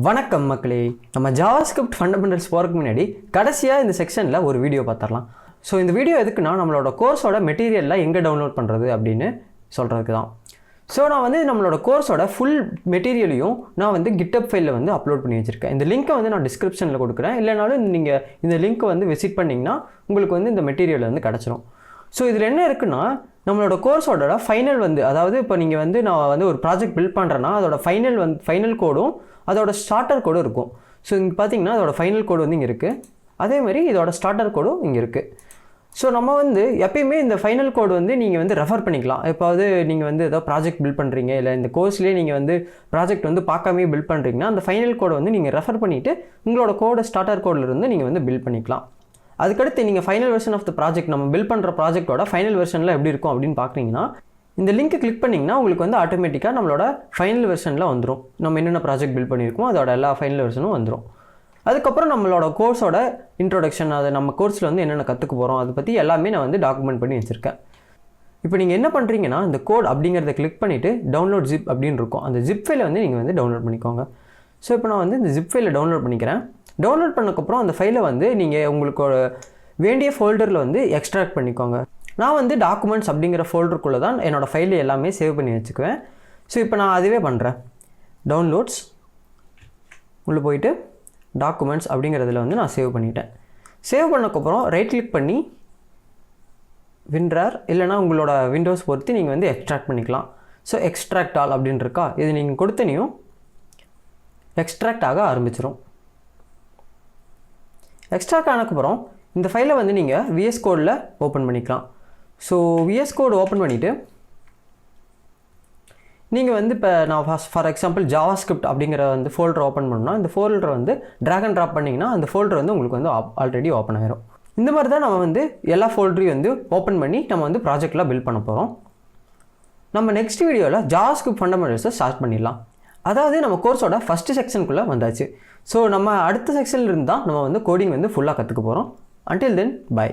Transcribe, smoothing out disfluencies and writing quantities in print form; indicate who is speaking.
Speaker 1: வணக்கம் மக்களே, நம்ம ஜாவாஸ்கிரிப்ட் ஃபண்டமெண்டல்ஸ் போகிறதுக்கு முன்னாடி கடைசியாக இந்த செக்ஷனில் ஒரு வீடியோ பார்த்துடலாம். ஸோ இந்த வீடியோ எதுக்குன்னா நம்மளோட கோர்ஸோட மெட்டீரியல்லாம் எங்கே டவுன்லோட் பண்ணுறது அப்படின்னு சொல்கிறதுக்கு தான். ஸோ நான் வந்து நம்மளோட கோர்ஸோட ஃபுல் மெட்டீரியலையும் நான் வந்து கிட்டப் ஃபைலில் வந்து அப்லோட் பண்ணி வச்சுருக்கேன். இந்த லிங்க்கை வந்து நான் டிஸ்கிரிப்ஷனில் கொடுக்குறேன். இல்லைனாலும் நீங்கள் இந்த லிங்க்கை வந்து விசிட் பண்ணிங்கன்னா உங்களுக்கு வந்து இந்த மெட்டீரியல் வந்து கிடச்சிரும். ஸோ இதில் என்ன இருக்குன்னா, நம்மளோட கோர்ஸோட ஃபைனல் வந்து, அதாவது இப்போ நீங்கள் வந்து நான் வந்து ஒரு ப்ராஜெக்ட் பில்ட் பண்ணுறேன்னா அதோட ஃபைனல் கோடும் அதோட ஸ்டார்டர் கோடும் இருக்கும். ஸோ இங்கே பார்த்தீங்கன்னா அதோட ஃபைனல் கோடு வந்து இங்கே இருக்குது. அதேமாதிரி இதோட ஸ்டார்டர் கோடும் இங்கே இருக்குது. ஸோ நம்ம வந்து எப்பயுமே இந்த ஃபைனல் கோடு வந்து நீங்கள் வந்து ரெஃபர் பண்ணிக்கலாம். இப்போது நீங்கள் வந்து ஏதோ ப்ராஜெக்ட் பில்ட் பண்ணுறீங்க, இல்லை இந்த கோர்ஸ்லேயே நீங்கள் வந்து ப்ராஜெக்ட் வந்து பார்க்காமே பில்ட் பண்ணுறீங்கன்னா அந்த ஃபைனல் கோடை வந்து நீங்கள் ரெஃபர் பண்ணிவிட்டு உங்களோட கோடை ஸ்டார்டர் கோடிலிருந்து நீங்கள் வந்து பில்ட் பண்ணிக்கலாம். அதுக்கடுத்து நீங்கள் final version of the project, நம்ம பில்ட் பண்ணுற ப்ராஜெக்ட்டோட ஃபைனல் வெர்ஷனில் எப்படி இருக்கும் அப்படின்னு பார்க்குறீங்கன்னா, இந்த லிங்க்கை கிளிக் பண்ணிங்கன்னா உங்களுக்கு வந்து ஆட்டோமேட்டிக்காக நம்மளோட ஃபைனல் வெர்ஷனில் வந்துடும். நம்ம என்னென்ன ப்ராஜெக்ட் பில்ட் பண்ணியிருக்கோம் அதோட எல்லா ஃபைனல் வெர்ஷனும் வந்துடும். அதுக்கப்புறம் நம்மளோட கோர்ஸோட இன்ட்ரோடக்ஷன், அதை நம்ம கோர்ஸில் வந்து என்னென்ன கற்றுக்க போகிறோம் அதை பற்றி எல்லாமே நான் வந்து டாக்குமெண்ட் பண்ணி வச்சுருக்கேன். இப்போ நீங்கள் என்ன பண்ணுறீங்கன்னா, இந்த கோட் அப்படிங்கிறத கிளிக் பண்ணிவிட்டு டவுன்லோட் ஜிப் அப்படின்னு இருக்கும். அந்த ஜிப் ஃபைலை வந்து நீங்கள் வந்து டவுன்லோட் பண்ணிக்கோங்க. ஸோ இப்போ நான் வந்து இந்த ஜிப் ஃபைலை டவுன்லோட் பண்ணிக்கிறேன். டவுன்லோட் பண்ணக்கப்புறம் அந்த ஃபைலை வந்து நீங்கள் உங்களுக்கு வேண்டிய ஃபோல்டரில் வந்து எக்ஸ்ட்ராக்ட் பண்ணிக்கோங்க. நான் வந்து டாக்குமெண்ட்ஸ் அப்படிங்கிற ஃபோல்டருக்குள்ளே தான் என்னோடய ஃபைலை எல்லாமே சேவ் பண்ணி வச்சுக்குவேன். ஸோ இப்போ நான் அதுவே பண்ணுறேன். டவுன்லோட்ஸ் உள்ளே போயிட்டு டாக்குமெண்ட்ஸ் அப்படிங்கிறதுல வந்து நான் சேவ் பண்ணிட்டேன். சேவ் பண்ணக்கப்புறம் ரைட் கிளிக் பண்ணி வின்ரார் இல்லைனா உங்களோட விண்டோஸ் பொறுத்து நீங்கள் வந்து எக்ஸ்ட்ராக்ட் பண்ணிக்கலாம். ஸோ எக்ஸ்ட்ராக்ட் ஆல் அப்படின்னு இருக்கா, இது நீங்கள் கொடுத்தனையும் எக்ஸ்ட்ராக்ட் ஆக ஆரம்பிச்சிடும். எக்ஸ்ட்ராக்ட் ஆனதுக்கப்புறம் இந்த ஃபைலை வந்து நீங்கள் VS கோடில் ஓப்பன் பண்ணிக்கலாம். ஸோ VS கோடு ஓப்பன் பண்ணிவிட்டு நீங்கள் வந்து இப்போ நான் ஃபார் எக்ஸாம்பிள் ஜாவாஸ்கிரிப்ட் அப்படிங்கிற வந்து ஃபோல்டர் ஓப்பன் பண்ணோன்னா இந்த ஃபோல்டரை வந்து ட்ராக் அண்ட் ட்ராப் பண்ணிங்கன்னா அந்த ஃபோல்டர் வந்து உங்களுக்கு வந்து ஆல்ரெடி ஓப்பன் ஆகிரும். இந்த மாதிரி தான் நம்ம வந்து எல்லா ஃபோல்டரையும் வந்து ஓப்பன் பண்ணி நம்ம வந்து ப்ராஜெக்டில் பில்ட் பண்ண போகிறோம். நம்ம நெக்ஸ்ட் வீடியோவில் ஜாவாஸ்கிரிப்ட் ஃபண்டமெண்டல்ஸை ஸ்டார்ட் பண்ணிடலாம். அதாவது நம்ம கோர்ஸோட ஃபஸ்ட்டு செக்ஷனுக்குள்ளே வந்தாச்சு. ஸோ நம்ம அடுத்த செக்ஷனில் இருந்து தான் நம்ம வந்து கோடிங் வந்து ஃபுல்லாக கற்றுக்க போகிறோம். Until then, bye.